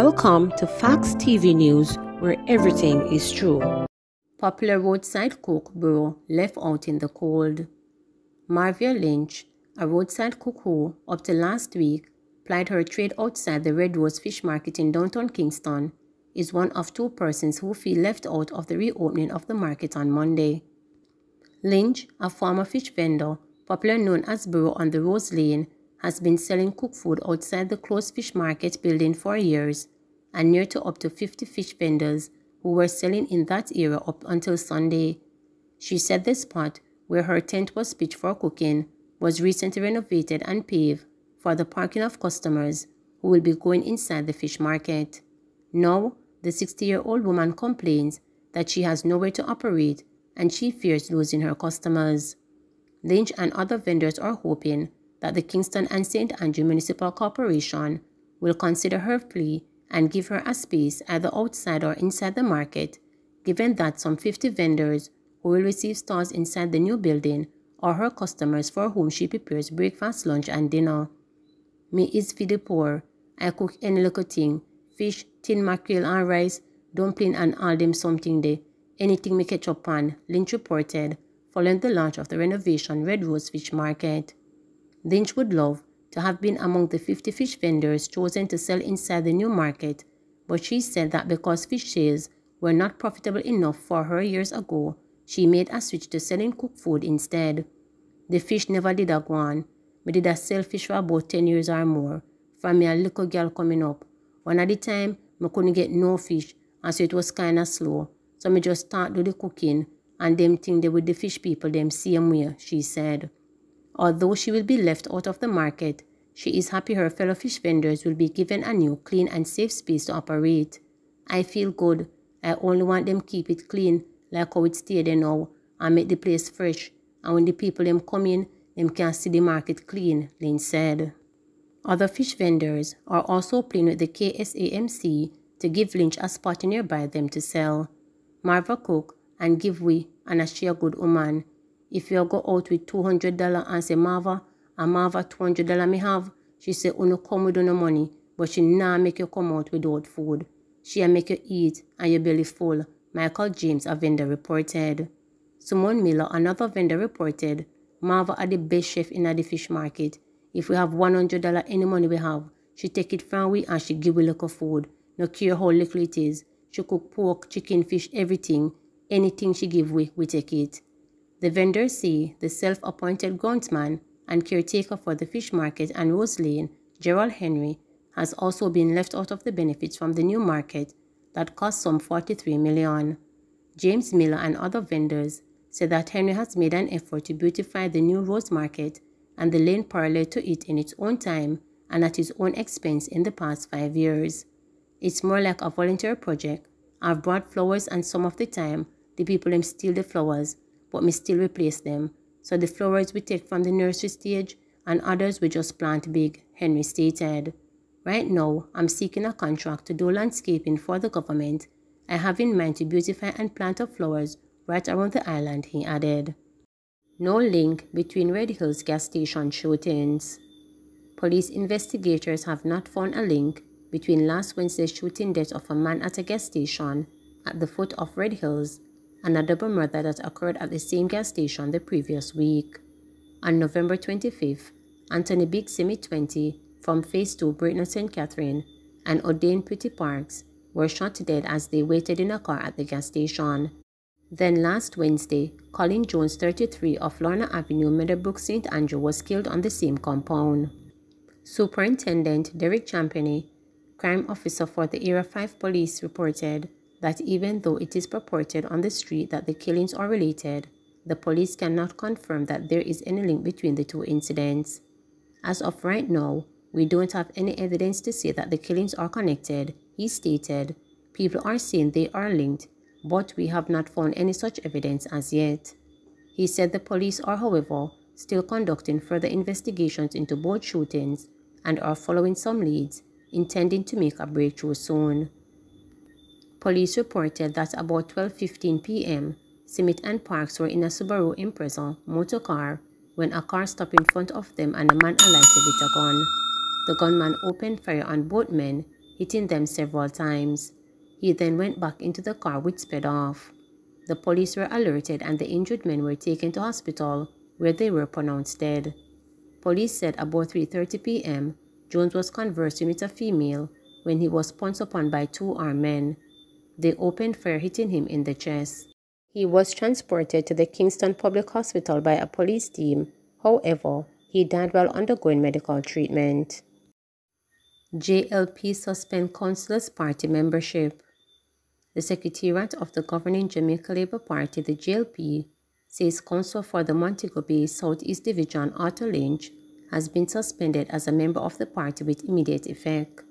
Welcome to Facts TV News, where everything is true. Popular roadside cook bureau left out in the cold. Marvia Lynch, a roadside cook who, up to last week, plied her trade outside the Red Rose Fish Market in downtown Kingston, is one of two persons who feel left out of the reopening of the market on Monday. Lynch, a former fish vendor, popularly known as Burro on the Rose Lane, has been selling cooked food outside the closed fish market building for years, and near to up to 50 fish vendors who were selling in that area up until Sunday. She said the spot, where her tent was pitched for cooking, was recently renovated and paved for the parking of customers who will be going inside the fish market. Now, the 60-year-old woman complains that she has nowhere to operate and she fears losing her customers. Lynch and other vendors are hoping that the Kingston and St. Andrew Municipal Corporation will consider her plea and give her a space either outside or inside the market, given that some 50 vendors who will receive stalls inside the new building are her customers for whom she prepares breakfast, lunch, and dinner. Me is feed the poor. I cook any little thing, fish, tin mackerel and rice, dumpling and all them something there. Anything me catch up on, Lynch reported, following the launch of the renovation Red Rose Fish Market. Lynch would love to have been among the 50 fish vendors chosen to sell inside the new market, but she said that because fish sales were not profitable enough for her years ago, she made a switch to selling cooked food instead. The fish never did a go on. Me did a sell fish for about 10 years or more, from me a little girl coming up. One at the time, me couldn't get no fish, and so it was kinda slow, so me just start do the cooking, and them thing they with the fish people them same way, she said. Although she will be left out of the market, she is happy her fellow fish vendors will be given a new, clean and safe space to operate. I feel good. I only want them keep it clean, like how it stay there now, and make the place fresh. And when the people them come in, them can see the market clean, Lynn said. Other fish vendors are also playing with the KSAMC to give Lynch a spot nearby them to sell. Marva cook and give we and a share good woman. If you go out with $200 and say Marva, and Marva $200 me have, she say uno come with no money, but she nah make you come out without food. She make you eat and your belly full, Michael James, a vendor, reported. Simone Miller, another vendor, reported, Marva are the best chef in the fish market. If we have $100 any money we have, she take it from we and she give we little food. No care how little it is. She cook pork, chicken, fish, everything. Anything she give we take it. The vendors say the self-appointed groundsman and caretaker for the fish market and Rose Lane, Gerald Henry, has also been left out of the benefits from the new market that cost some $43 million. James Miller and other vendors say that Henry has made an effort to beautify the new Rose Market and the lane parallel to it in its own time and at his own expense in the past 5 years. It's more like a volunteer project. I've brought flowers and some of the time the people them steal the flowers, but me still replace them. So the flowers we take from the nursery stage and others we just plant big, Henry stated. Right now, I'm seeking a contract to do landscaping for the government. I have in mind to beautify and plant up flowers right around the island, he added. No link between Red Hills gas station shootings. Police investigators have not found a link between last Wednesday's shooting death of a man at a gas station at the foot of Red Hills and a double murder that occurred at the same gas station the previous week. On November 25th, Anthony Big Simi 20 from Phase 2 Brighton St. Catherine and O'Dane Pretty Parks were shot dead as they waited in a car at the gas station. Then last Wednesday, Colin Jones 33 of Lorna Avenue, Meadowbrook, St. Andrew was killed on the same compound. Superintendent Derek Champagny, crime officer for the Area 5 Police, reported that even though it is purported on the street that the killings are related, the police cannot confirm that there is any link between the two incidents. As of right now, we don't have any evidence to say that the killings are connected, he stated. People are saying they are linked, but we have not found any such evidence as yet. He said the police are, however, still conducting further investigations into both shootings and are following some leads, intending to make a breakthrough soon. Police reported that about 12:15 p.m., Simit and Parks were in a Subaru Impreza motor car when a car stopped in front of them and a man alighted with a gun. The gunman opened fire on both men, hitting them several times. He then went back into the car which sped off. The police were alerted and the injured men were taken to hospital, where they were pronounced dead. Police said about 3:30 p.m., Jones was conversing with a female when he was pounced upon by two armed men. They opened fire, hitting him in the chest. He was transported to the Kingston Public Hospital by a police team. However, he died while undergoing medical treatment. JLP suspend councillors' party membership. The Secretariat of the governing Jamaica Labour Party, the JLP, says councillor for the Montego Bay South East Division, Arthur Lynch, has been suspended as a member of the party with immediate effect.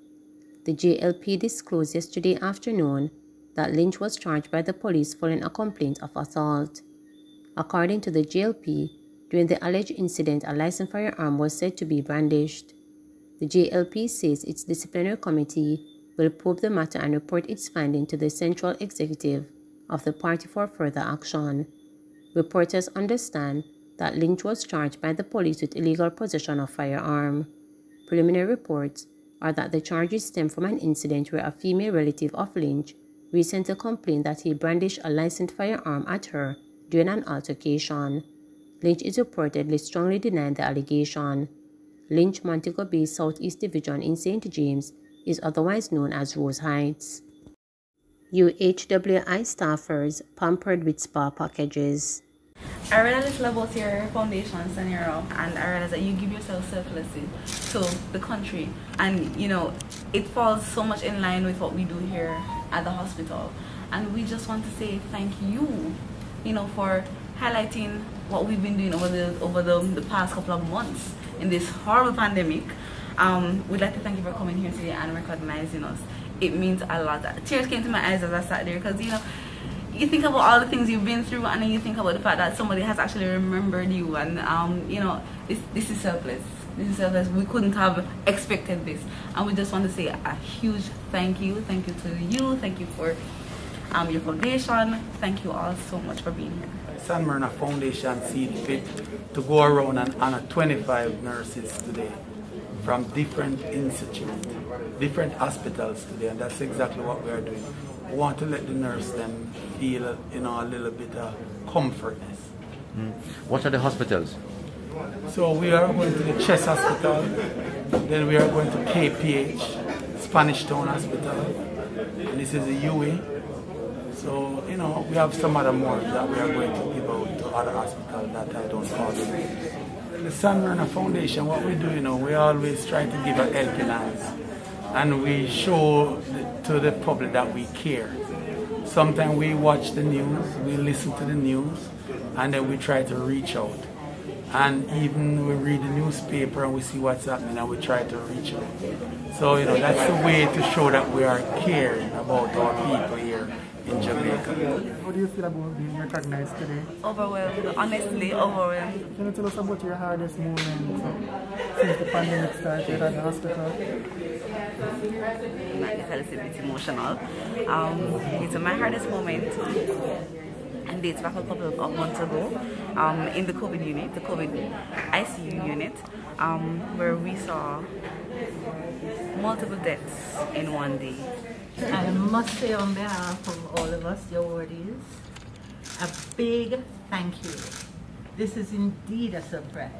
The JLP disclosed yesterday afternoon that Lynch was charged by the police following a complaint of assault. According to the JLP, during the alleged incident, a licensed firearm was said to be brandished. The JLP says its disciplinary committee will probe the matter and report its finding to the Central Executive of the party for further action. Reporters understand that Lynch was charged by the police with illegal possession of firearm. Preliminary reports are that the charges stem from an incident where a female relative of Lynch recently complained that he brandished a licensed firearm at her during an altercation. Lynch is reportedly strongly denying the allegation. Lynch Montego Bay Southeast Division in St. James is otherwise known as Rose Heights. UHWI staffers pampered with spa packages. I read a little about your foundation, Senora, and I realized that you give yourself selflessly to the country. And, you know, it falls so much in line with what we do here at the hospital. And we just want to say thank you, you know, for highlighting what we've been doing over the past couple of months in this horrible pandemic. We'd like to thank you for coming here today and recognizing us. It means a lot. Tears came to my eyes as I sat there because, you know, you think about all the things you've been through, and then you think about the fact that somebody has actually remembered you, and you know, this is selfless. This is selfless. We couldn't have expected this, and we just want to say a huge thank you to you. Thank you for your foundation. Thank you all so much for being here. Marina Foundation see it fit to go around and honor 25 nurses today from different institutes, different hospitals today, and that's exactly what we are doing. We want to let the nurse them feel, you know, a little bit of comfortness. What are the hospitals? So we are going to the Chest Hospital, then we are going to KPH, Spanish Town Hospital, and this is the UA. So, you know, we have some other more that we are going to give out to other hospitals that I don't call them. The Marina Foundation, what we do, you know, we always try to give a helping hand. And we show to the public that we care. Sometimes we watch the news, we listen to the news, and then we try to reach out. And even we read the newspaper and we see what's happening and we try to reach out. So, you know, that's the way to show that we are caring about our people here in Jamaica. How do you feel about being recognized today? Overwhelmed, honestly overwhelmed. Can you tell us about your hardest moment since the pandemic started at the hospital? I get a little bit emotional. It's my hardest moment, and dates back a couple of months ago, in the COVID unit, the COVID ICU unit, where we saw multiple deaths in one day. I must say on behalf of all of us, the awardees, a big thank you. This is indeed a surprise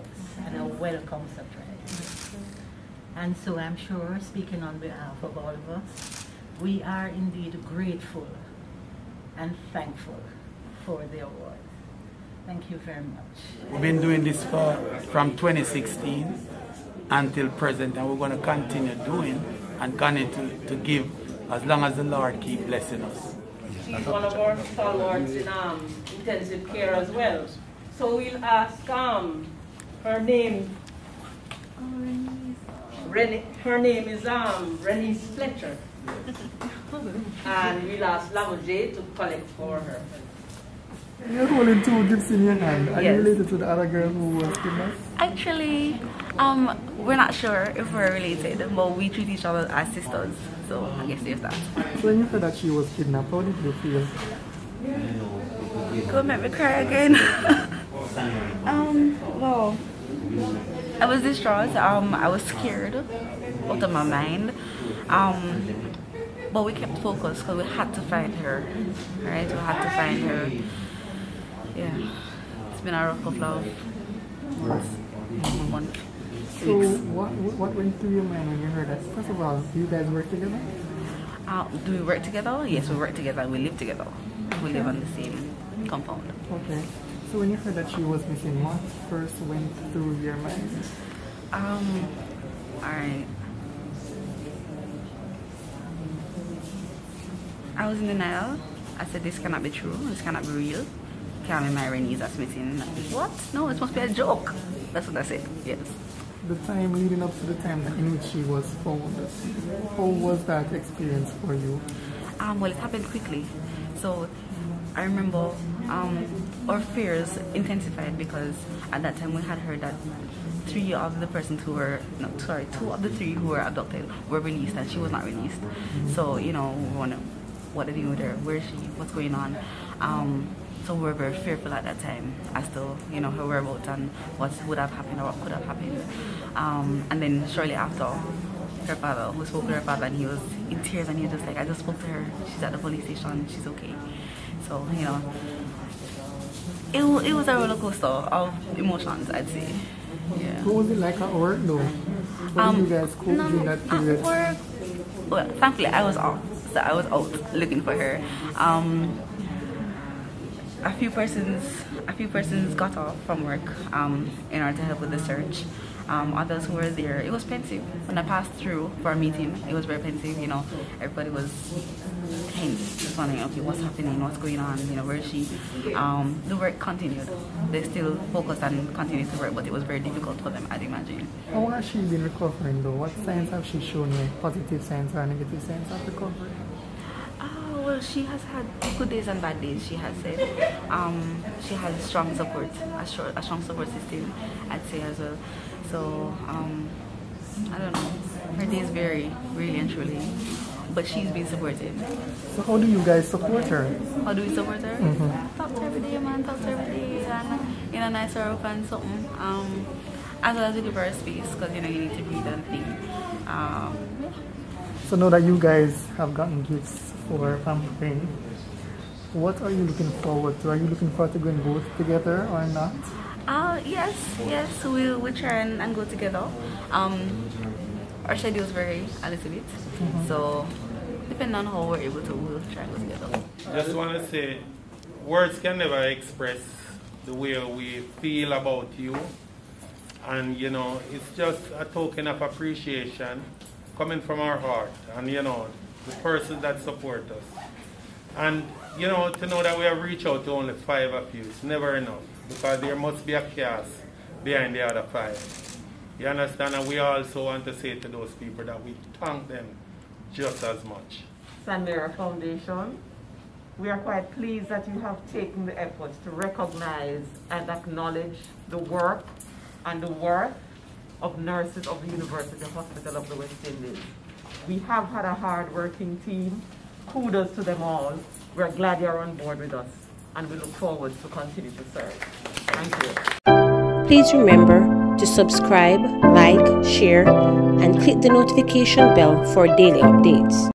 and a welcome surprise. And so I'm sure, speaking on behalf of all of us, we are indeed grateful and thankful for the award. Thank you very much. We've been doing this from 2016 until present, and we're going to continue doing and continue to give as long as the Lord keep blessing us. She's one of our stalwarts in intensive care as well. So we'll ask her name. Her name is Renée Fletcher. And we'll ask Lamojay to collect for her. You're holding two gifts in your hand. Are Yes. you related to the other girl who was kidnapped? Actually, we're not sure if we're related, but we treat each other as sisters. So I guess there's that. So when you heard that she was kidnapped, how did you feel? Go make me cry again. Well, I was distraught. I was scared out of my mind. But we kept focused because we had to find her. Right? We had to find her. Yeah. It's been a rough couple of months. So what went through your mind when you heard that? First of all, do you guys work together? Do we work together? Yes, we work together. We live together. We live on the same compound. Okay. So when you heard that she was missing, what first went through your mind? Alright. I was in denial. I said this cannot be true. This cannot be real. Can't be Marinese that's missing. What? No, it must be a joke. That's what I said. Yes. The time leading up to the time in which she was found, how was that experience for you? Well, it happened quickly. So I remember our fears intensified because at that time we had heard that two of the 3 who were abducted were released and she was not released. So, you know, we wonder what are they doing with her? Where is she? What's going on? So we were very fearful at that time as to, you know, her whereabouts and what would have happened or what could have happened. And then shortly after, her father, who spoke to her father, and he was in tears and he was just like, I just spoke to her, she's at the police station, she's okay. So, you know, it was a roller coaster of emotions, I'd say. Yeah. What was it like at work though? How did you guys cope during that period? At work, well, thankfully I was off, so I was out looking for her. A few persons got off from work in order to help with the search. Others who were there, it was pensive. When I passed through for a meeting, it was very pensive, you know, everybody was tense, just wondering, okay, what's happening, what's going on, you know, where is she? The work continued. They still focused and continued to work, but it was very difficult for them, I'd imagine. How has she been recovering though? What signs have she shown you? Positive signs or negative signs of recovery? Well, she has had good days and bad days, she has said. She has strong support, a strong support system, I'd say as well. So, I don't know, her days vary, really and truly, but she's been supported. So how do you guys support her? How do we support her? Talk to her every day, man, talk to her every day, and, you know, nice her up and something. As well as we give her a space, because, you know, you need to breathe and think. Yeah. So now that you guys have gotten gifts for pampering, what are you looking forward to? Are you looking forward to going both together or not? Yes, we'll try and go together. Our schedules vary a little bit, so depending on how we're able to, we'll try and go together. Just want to say, words can never express the way we feel about you, and you know, it's just a token of appreciation coming from our heart, and you know, the person that support us. And you know, to know that we have reached out to only 5 of you, it's never enough, because there must be a cast behind the other 5. You understand? And we also want to say to those people that we thank them just as much. Marina Foundation, we are quite pleased that you have taken the efforts to recognize and acknowledge the work and the worth of nurses of the University Hospital of the West Indies. We have had a hard-working team. Kudos to them all. We're glad you're on board with us, and we look forward to continue to serve. Thank you. Please remember to subscribe, like, share, and click the notification bell for daily updates.